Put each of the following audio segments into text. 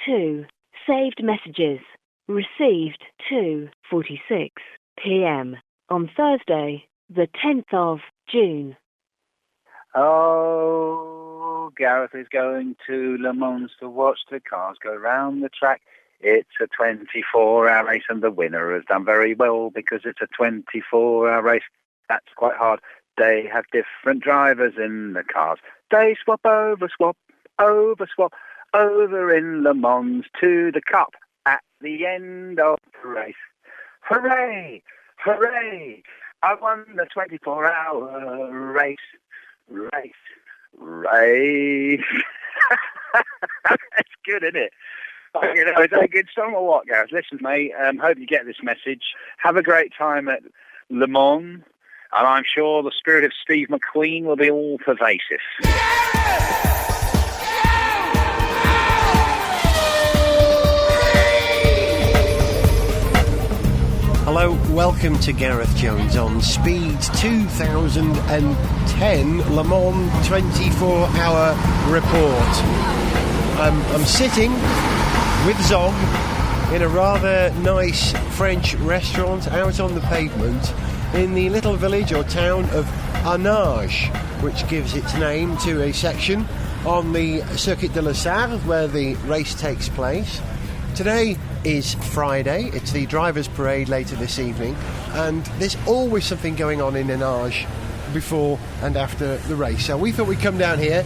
2. Saved messages. Received 2:46 p.m. on Thursday, the 10th of June. Oh, Gareth is going to Le Mans to watch the cars go round the track. It's a 24-hour race and the winner has done very well because it's a 24-hour race. That's quite hard. They have different drivers in the cars. They swap over in Le Mans to the Cup at the end of the race. Hooray! Hooray! I won the 24-hour race. That's good, isn't it? You know, is that a good song or what, Gareth? Listen, mate, hope you get this message. Have a great time at Le Mans, and I'm sure the spirit of Steve McQueen will be all pervasive. Hello, welcome to Gareth Jones on Speed's 2010 Le Mans 24-hour report. I'm sitting with Zog in a rather nice French restaurant out on the pavement in the little village or town of Arnage, which gives its name to a section on the Circuit de la Sarre where the race takes place. Today is Friday, it's the drivers' parade later this evening, and there's always something going on in Arnage before and after the race. So we thought we'd come down here,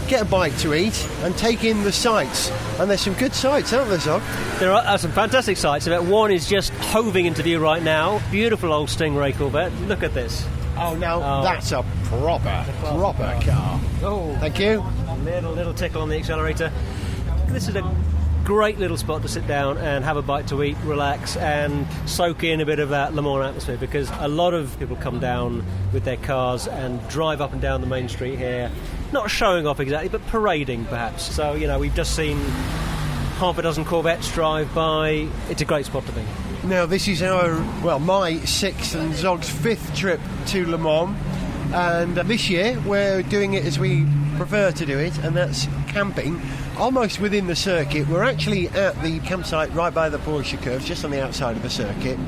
get a bite to eat and take in the sights. And there's some good sights, aren't there, Zog? There are some fantastic sights. One is just hoving into view right now. Beautiful old Stingray Corvette. Look at this. Oh, now that's a proper car. Oh, thank you. Little tickle on the accelerator. This is a great little spot to sit down and have a bite to eat, relax and soak in a bit of that Le Mans atmosphere, because a lot of people come down with their cars and drive up and down the main street here, not showing off exactly, but parading perhaps. So, you know, we've just seen half a dozen Corvettes drive by. It's a great spot to be. Now, this is my sixth and Zog's fifth trip to Le Mans, and this year we're doing it as we prefer to do it, and that's camping almost within the circuit. We're actually at the campsite right by the Porsche curves, just on the outside of the circuit,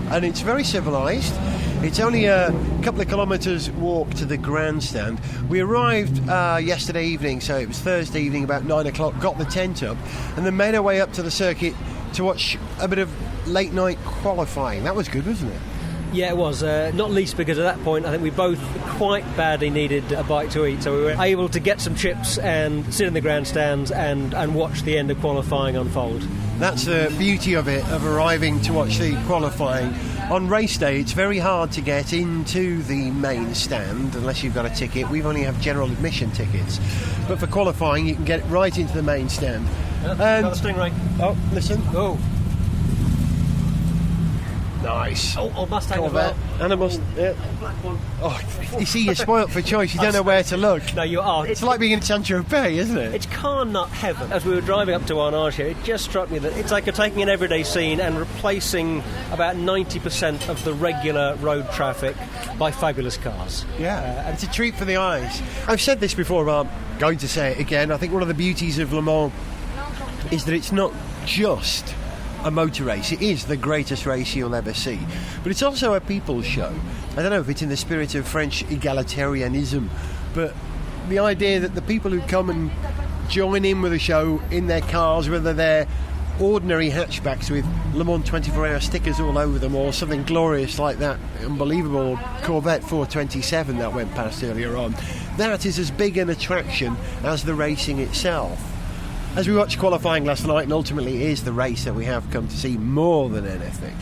and it's very civilised. It's only a couple of kilometres walk to the grandstand. We arrived yesterday evening, so it was Thursday evening about 9 o'clock, got the tent up, and then made our way up to the circuit to watch a bit of late night qualifying. That was good, wasn't it? Yeah, it was, not least because at that point I think we both quite badly needed a bite to eat, so we were able to get some chips and sit in the grandstands and watch the end of qualifying unfold. That's the beauty of it, of arriving to watch the qualifying. On race day it's very hard to get into the main stand unless you've got a ticket. We only have general admission tickets, but for qualifying you can get right into the main stand. And got a Stingray. Oh, listen. Oh. Nice. Oh, Mustang as well. And a Mustang. Yeah. Black one. Oh, you see, you're spoilt for choice. You don't know where to look. No, you are. It's like being in Saint-Tropez, isn't it? It's car nut heaven. As we were driving up to Arnage here, it just struck me that it's like you're taking an everyday scene and replacing about 90% of the regular road traffic by fabulous cars. Yeah, it's a treat for the eyes. I've said this before, but I'm going to say it again. I think one of the beauties of Le Mans is that it's not just a motor race. It is the greatest race you'll ever see, but it's also a people's show. I don't know if it's in the spirit of French egalitarianism, but the idea that the people who come and join in with the show in their cars, whether they're ordinary hatchbacks with Le Mans 24-hour stickers all over them, or something glorious like that unbelievable Corvette 427 that went past earlier on, that is as big an attraction as the racing itself. As we watched qualifying last night, and ultimately it is the race that we have come to see more than anything,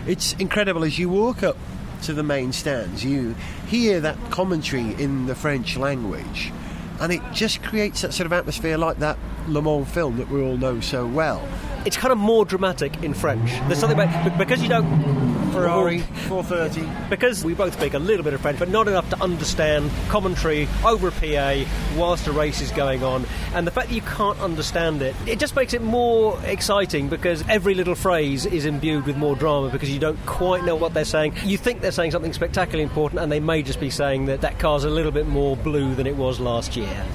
it's incredible. As you walk up to the main stands, you hear that commentary in the French language, and it just creates that sort of atmosphere like that Le Mans film that we all know so well. It's kind of more dramatic in French. There's something about, because you don't... Ferrari 430. Because we both speak a little bit of French, but not enough to understand commentary over a PA whilst a race is going on. And the fact that you can't understand it, it just makes it more exciting, because every little phrase is imbued with more drama, because you don't quite know what they're saying. You think they're saying something spectacularly important, and they may just be saying that car's a little bit more blue than it was last year.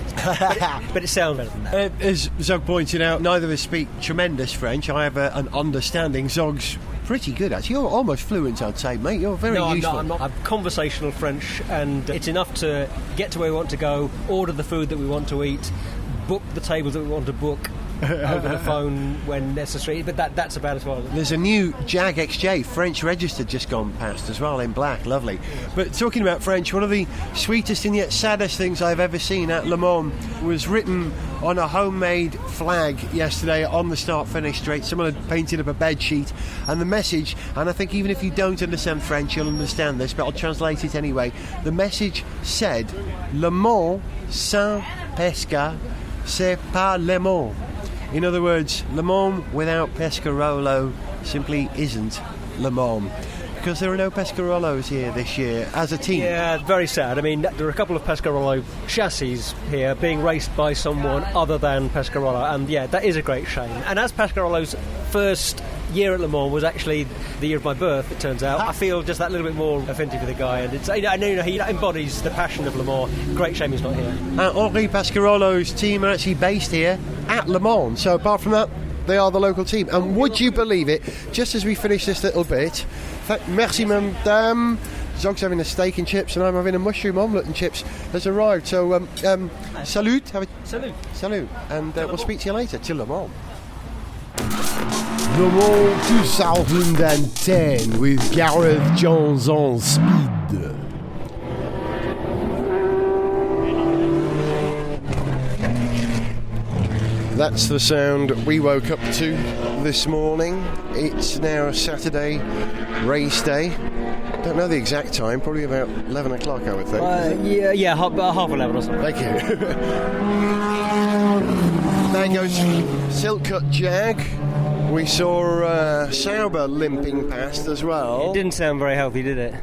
but it sounds better than that. As Zog pointed out, neither of us speak tremendous French. I have an understanding. Zog's pretty good, actually. You're almost fluent, I'd say, mate. You're very useful. I'm not. I'm conversational French, and it's enough to get to where we want to go, order the food that we want to eat, book the tables that we want to book over the phone when necessary, but that's about as well. There's a new Jag XJ French registered just gone past as well, in black, lovely. But talking about French, one of the sweetest and yet saddest things I've ever seen at Le Mans was written on a homemade flag yesterday on the start-finish straight. Someone had painted up a bed sheet, and the message, and I think even if you don't understand French you'll understand this, but I'll translate it anyway. The message said, Le Mans sans pesca, c'est pas Le Mans. In other words, Le Mans without Pescarolo simply isn't Le Mans, because there are no Pescarolos here this year as a team. Yeah, very sad. I mean, there are a couple of Pescarolo chassis here being raced by someone other than Pescarolo, and yeah, that is a great shame. And as Pescarolo's first year at Le Mans was actually the year of my birth, it turns out, I feel just that little bit more affinity for the guy, and it's, I know he embodies the passion of Le Mans. Great shame he's not here. Henri Pescarolo's team are actually based here at Le Mans, so apart from that, they are the local team. And would you believe it, just as we finish this little bit, merci madame, Zog's having a steak and chips and I'm having a mushroom omelette and chips, has arrived. So salut. Salut. And we'll speak to you later. Till Le Mans. Le Mans 2010 with Gareth Jones on speed. That's the sound we woke up to this morning. It's now Saturday, race day. Don't know the exact time, probably about 11 o'clock, I would think. Half 11 or something. Thank you. There goes Silk Cut Jag. We saw Sauber limping past as well. It didn't sound very healthy, did it?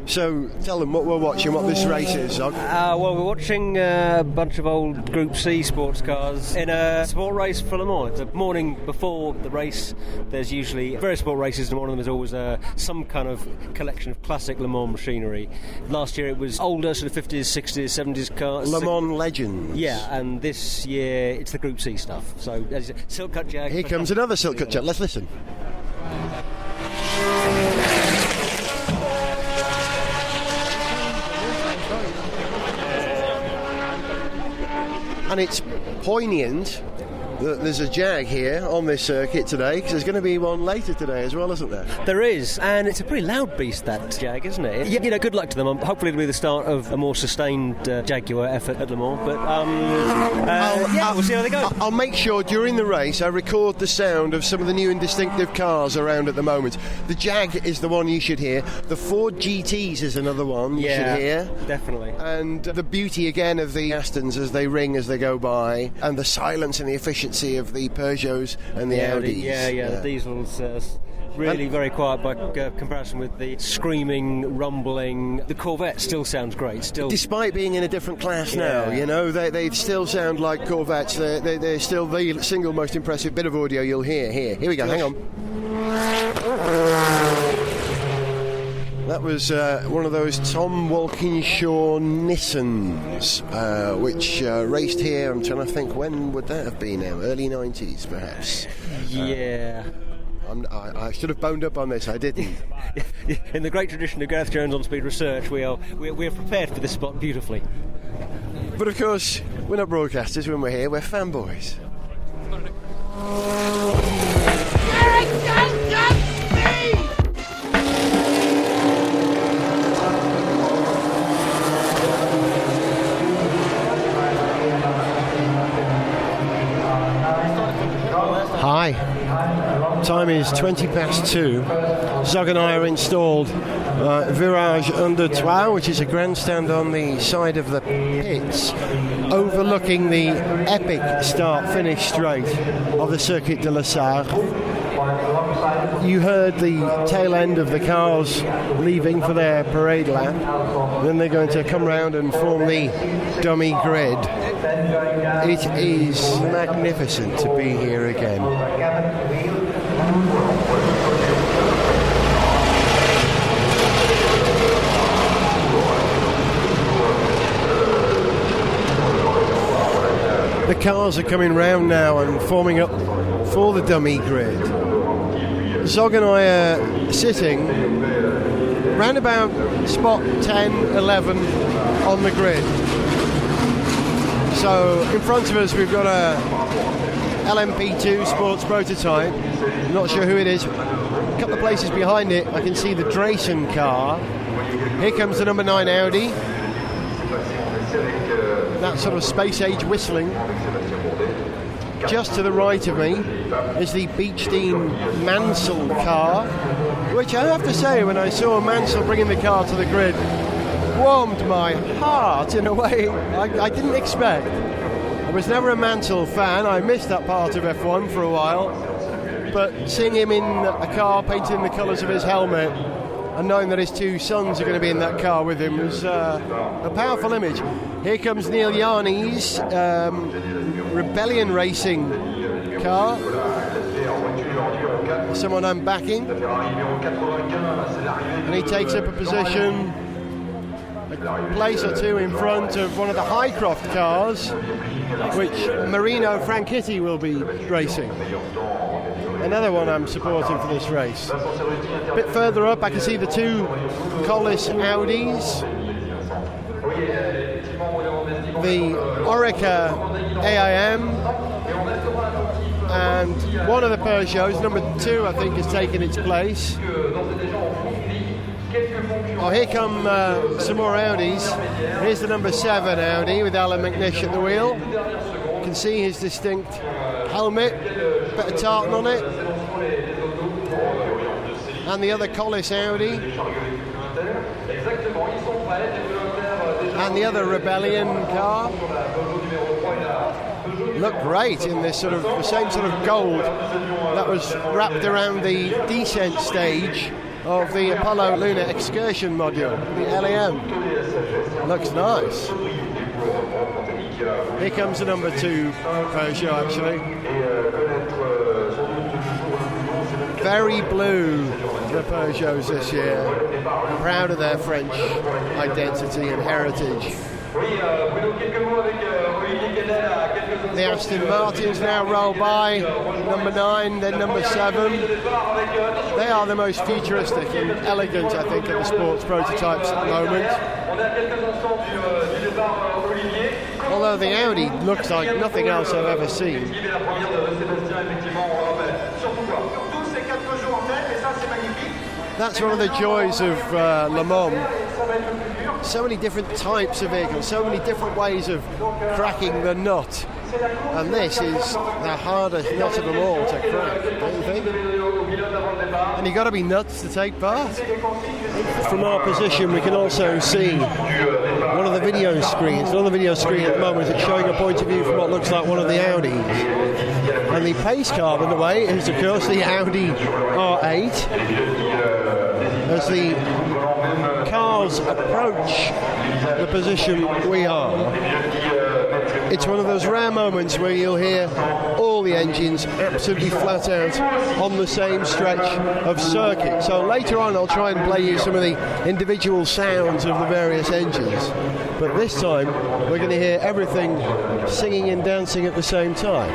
So tell them what we're watching, what this race is, Zog. Well, we're watching a bunch of old Group C sports cars in a sport race for Le Mans. The morning before the race, there's usually various sport races, and one of them is always some kind of collection of classic Le Mans machinery. Last year it was older, sort of 50s, 60s, 70s cars. Le Mans legends. Yeah, and this year it's the Group C stuff. So, as you said, Silk Cut Jag. Here comes another Silk Cut Jag. Let's listen. And it's poignant that there's a Jag here on this circuit today, because there's going to be one later today as well, isn't there? There is, and it's a pretty loud beast, that Jag, isn't it? You know, good luck to them. Hopefully it'll be the start of a more sustained Jaguar effort at Le Mans, but we'll see how they go. I'll make sure during the race I record the sound of some of the new and distinctive cars around at the moment. The Jag is the one you should hear. The Ford GTs is another one you should hear. Definitely. And the beauty again of the Astons as they ring as they go by, and the silence and the efficiency of the Peugeots and the Audis. The diesels really very quiet by comparison with the screaming, rumbling. The Corvette still sounds great. Still, despite being in a different class now, you know, they still sound like Corvettes. They're still the single most impressive bit of audio you'll hear here. Here we go. Hang on. That was one of those Tom Walkinshaw Nissans, which raced here. I'm trying to think, when would that have been now? Early 90s, perhaps? Yeah. I should have boned up on this, I didn't. In the great tradition of Gareth Jones on Speed Research, we are prepared for this spot beautifully. But of course, we're not broadcasters when we're here, we're fanboys. Hi, time is 2:20. Zog and I are installed Virage Under Trois, which is a grandstand on the side of the pits, overlooking the epic start-finish straight of the Circuit de la Sarre. You heard the tail end of the cars leaving for their parade lap. Then they're going to come round and form the dummy grid. It is magnificent to be here again. The cars are coming round now and forming up for the dummy grid. Zog and I are sitting round about spot 10, 11 on the grid. So in front of us we've got a LMP2 sports prototype. I'm not sure who it is. A couple of places behind it I can see the Drayson car. Here comes the number 9 Audi. That sort of space age whistling. Just to the right of me is the Beechstein Mansells car, which I have to say, when I saw Mansells bringing the car to the grid, warmed my heart in a way I didn't expect. I was never a Mansells fan. I missed that part of F1 for a while, but seeing him in a car painted in the colours of his helmet and knowing that his two sons are going to be in that car with him was a powerful image. Here comes Neil Yarney's Rebellion Racing car, someone I'm backing, and he takes up a position a place or two in front of one of the Highcroft cars, which Marino Franchitti will be racing. Another one I'm supporting for this race. A bit further up I can see the two Collis Audis, the Orica AIM, and one of the Peugeots, number 2 I think, has taken its place. Oh, here come some more Audis. Here's the number 7 Audi with Alan McNish at the wheel. You can see his distinct helmet, bit of tartan on it. And the other Collis Audi. And the other Rebellion car. Look great in this sort of the same sort of gold that was wrapped around the descent stage of the Apollo Lunar Excursion module, the LAM. Looks nice. Here comes the number 2 Peugeot actually. Very blue, the Peugeots this year. Proud of their French identity and heritage. The Aston Martins now roll by, number 9, then number 7. They are the most futuristic and elegant, I think, of the sports prototypes at the moment. Although the Audi looks like nothing else I've ever seen. That's one of the joys of Le Mans. So many different types of vehicles, so many different ways of cracking the nut. And this is the hardest nut of them all to crack, don't you think? And you've got to be nuts to take part. From our position we can also see one of the video screens. On the video screen at the moment it's showing a point of view from what looks like one of the Audis. And the pace car, by the way, is of course the Audi R8. As the cars approach the position we are, it's one of those rare moments where you'll hear all the engines absolutely flat out on the same stretch of circuit. So later on I'll try and play you some of the individual sounds of the various engines, but this time we're going to hear everything singing and dancing at the same time.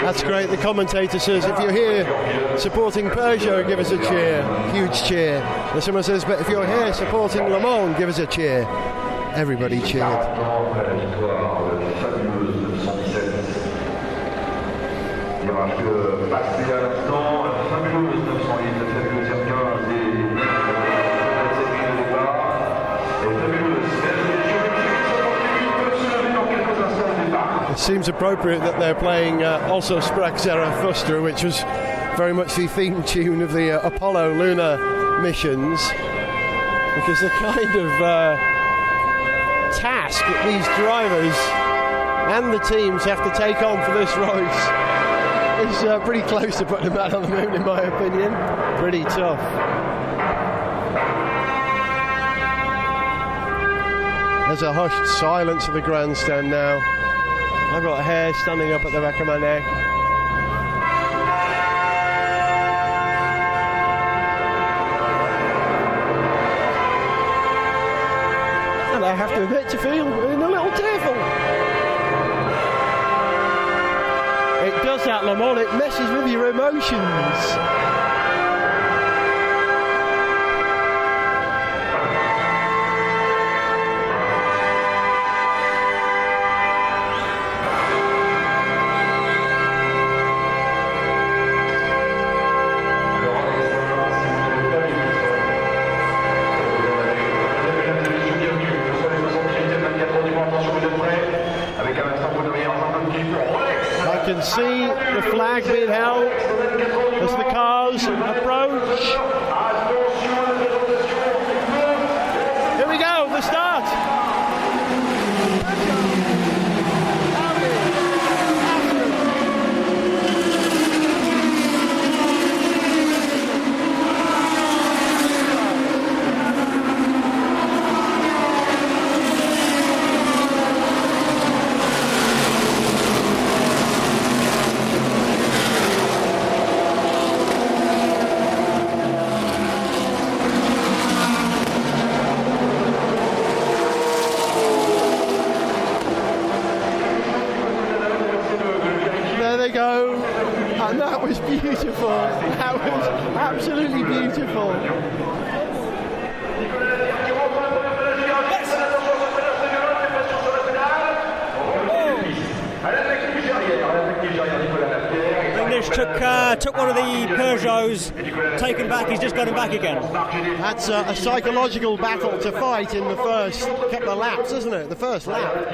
That's great. The commentator says, if you're here supporting Peugeot, give us a cheer. Huge cheer. And someone says, but if you're here supporting Le Mans, give us a cheer. Everybody cheered. seems appropriate that they're playing Also Sprach Zarathustra, which was very much the theme tune of the Apollo lunar missions, because the kind of task that these drivers and the teams have to take on for this race is pretty close to putting a man on the moon, in my opinion. Pretty tough. There's a hushed silence at the grandstand now. I've got hair standing up at the back of my neck. And I have to admit to feeling a little tearful. It does that, Le Mans, it messes with your emotions. I can see the flag being held as the cars approach. Here we go, the start. Go, and that was beautiful. That was absolutely beautiful. English took one of the Peugeots, taken back. He's just got him back again. That's a psychological battle to fight in the first couple of laps, isn't it? The first lap.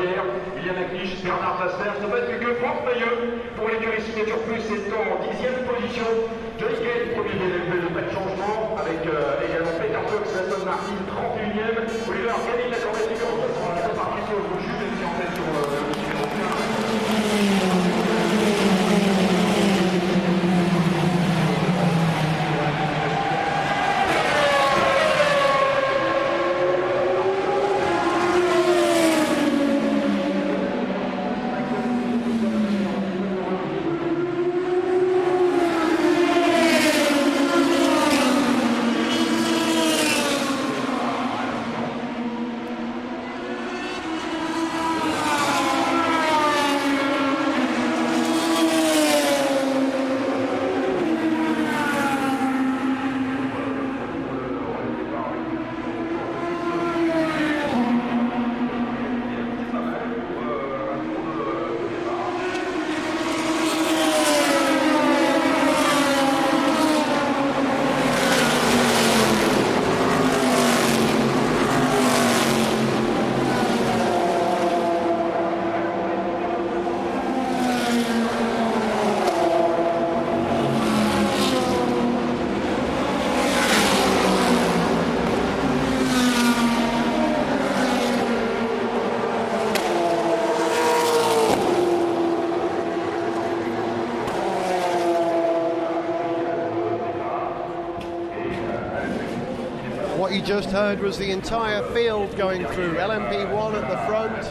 What you just heard was the entire field going through. LMP1 at the front,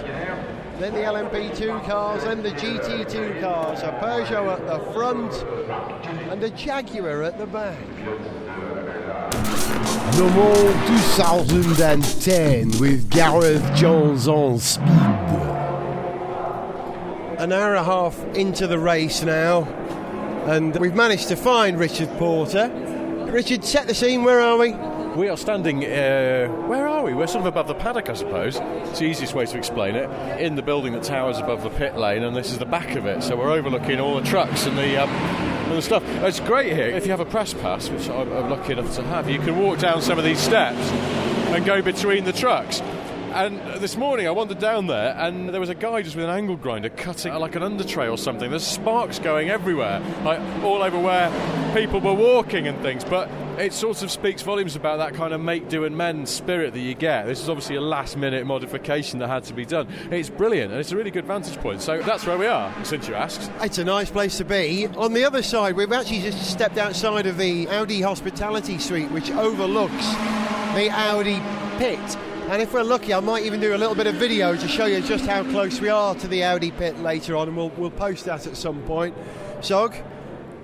then the LMP2 cars, then the GT2 cars, a Peugeot at the front and a Jaguar at the back. Le Mans 2010 with Gareth Jones on speed. An hour and a half into the race now, and we've managed to find Richard Porter. Richard, set the scene, where are we? We are standing, where are we? We're sort of above the paddock, I suppose. It's the easiest way to explain it. In the building that towers above the pit lane, and this is the back of it. So we're overlooking all the trucks and the stuff. It's great here. If you have a press pass, which I'm lucky enough to have, you can walk down some of these steps and go between the trucks. And this morning I wandered down there and there was a guy just with an angle grinder cutting like an undertray or something. There's sparks going everywhere, like all over where people were walking and things. But it sort of speaks volumes about that kind of make, do and mend spirit that you get. This is obviously a last-minute modification that had to be done. It's brilliant and it's a really good vantage point. So that's where we are, since you asked. It's a nice place to be. On the other side, we've actually just stepped outside of the Audi Hospitality Suite, which overlooks the Audi pit. And if we're lucky, I might even do a little bit of video to show you just how close we are to the Audi pit later on, and we'll post that at some point. Sog,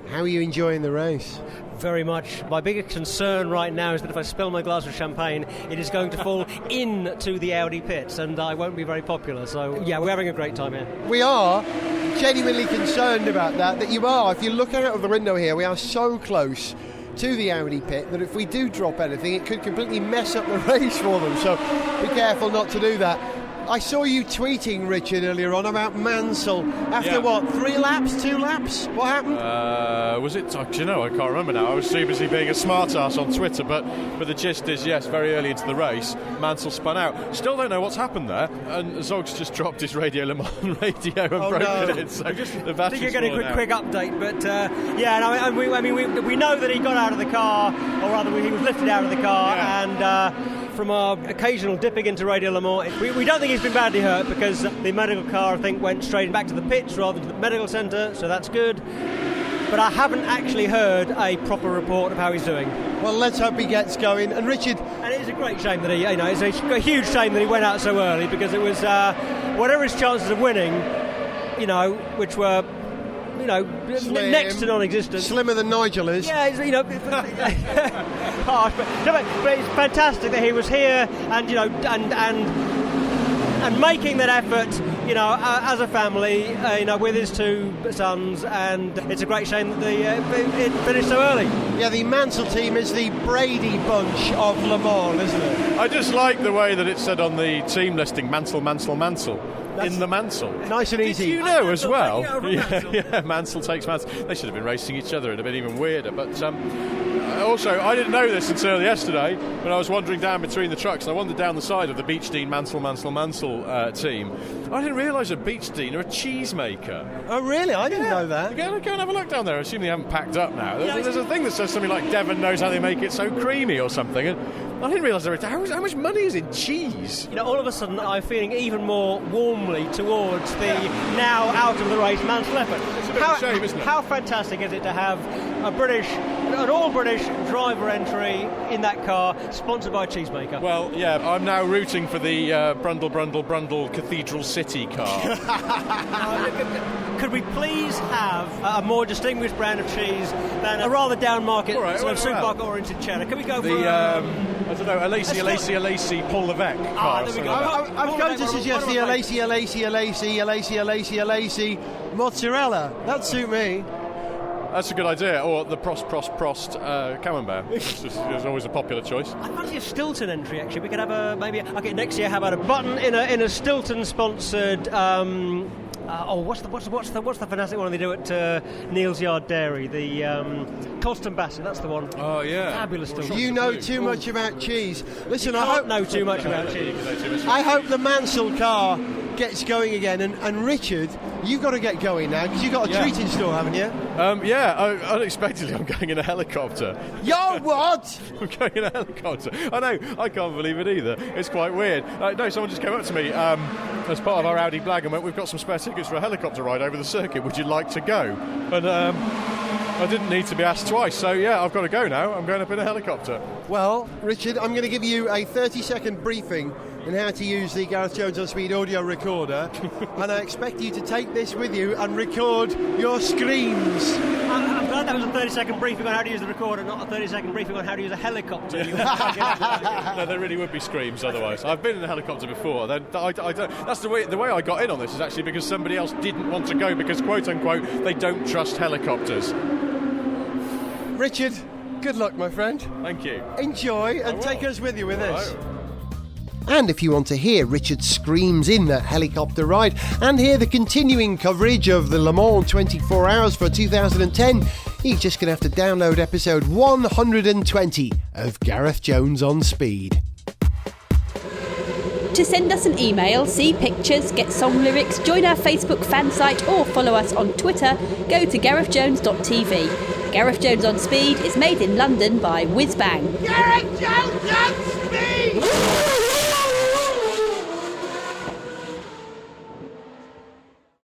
how are you enjoying the race? Very much. My biggest concern right now is that if I spill my glass of champagne, it is going to fall into the Audi pits, and I won't be very popular. So, yeah, we're having a great time here. We are genuinely concerned about that you are. If you look out of the window here, we are so close to the Audi pit that if we do drop anything, it could completely mess up the race for them. So be careful not to do that. I saw you tweeting, Richard, earlier on about Mansells. After what, 3 laps, 2 laps? What happened? Was it? Do you know, I can't remember now. I was too busy being a smartass on Twitter, but the gist is, yes, very early into the race, Mansells spun out. Still don't know what's happened there, and Zog's just dropped his Radio Le Mans radio and broken it. So just, the I think you're getting a quick update, but we know that he got out of the car, or rather, he was lifted out of the car, and from our occasional dipping into Radio Le Mans, we don't think he's been badly hurt because the medical car, I think, went straight back to the pits rather than to the medical centre, so that's good. But I haven't actually heard a proper report of how he's doing. Well, let's hope he gets going. And Richard, and it is a great shame that it's a huge shame that he went out so early, because it was whatever his chances of winning, which were slim, next to non-existent. Slimmer than Nigel is. Yeah, harsh, but it's fantastic that he was here and and making that effort, as a family, with his 2 sons, and it's a great shame that it finished so early. Yeah, the Mansells team is the Brady bunch of Le Mans, isn't it? I just like the way that it said on the team listing, Mansell. In the Mansell. Nice and easy. Did you know as well? Yeah, Mansell takes Mansell. They should have been racing each other. It'd have been even weirder. But also, I didn't know this until yesterday when I was wandering down between the trucks. I wandered down the side of the Beechdean Mansell team. I didn't realise that Beechdean are a cheesemaker. Oh, really? I didn't know that. Go and have a look down there. I assume they haven't packed up now. There's a thing that says something like Devon knows how they make it so creamy or something. And I didn't realise how much money is in cheese. All of a sudden I'm feeling even more warmly towards the now out of the race Mansell effort. It's a bit of a shame, isn't it? How fantastic is it to have an all-British driver entry in that car, sponsored by a cheesemaker? Well, yeah, I'm now rooting for the Brundle Cathedral City car. Could we please have a more distinguished brand of cheese than a rather down-market supermarket-oriented cheddar? Can we go for I don't know, Alacy, Paul Levesque car. There we go. I'm going to suggest the Alacy mozzarella. That'd suit me. That's a good idea. Or the Prost Camembert. It's always a popular choice. I fancy a Stilton entry, actually. We could have next year, how about a button in a Stilton-sponsored... what's the fantastic one they do at Neal's Yard Dairy? The Colston Bassett, that's the one. Oh, yeah. Fabulous stuff. You know too much about cheese. Listen, I don't know too much about cheese. I hope the Mansells car gets going again. And Richard, you've got to get going now because you've got a treat in store, haven't you? Unexpectedly, I'm going in a helicopter. Yo, what? I'm going in a helicopter. I know, I can't believe it either. It's quite weird. Someone just came up to me as part of our Audi Blag and went, we've got some spare tickets for a helicopter ride over the circuit. Would you like to go? And I didn't need to be asked twice. So, yeah, I've got to go now. I'm going up in a helicopter. Well, Richard, I'm going to give you a 30-second briefing on how to use the Gareth Jones on Speed audio recorder. And I expect you to take this with you and record your screams. I'm glad that was a 30-second briefing on how to use the recorder, not a 30-second briefing on how to use a helicopter. No, there really would be screams otherwise. I've been in a helicopter before. That's the way I got in on this is actually because somebody else didn't want to go because, quote-unquote, they don't trust helicopters. Richard, good luck, my friend. Thank you. Enjoy and take us with you with this. And if you want to hear Richard's screams in that helicopter ride and hear the continuing coverage of the Le Mans 24 Hours for 2010, you're just going to have to download episode 120 of Gareth Jones on Speed. To send us an email, see pictures, get song lyrics, join our Facebook fan site or follow us on Twitter, go to garethjones.tv. Gareth Jones on Speed is made in London by Whiz Bang. Gareth Jones on Speed!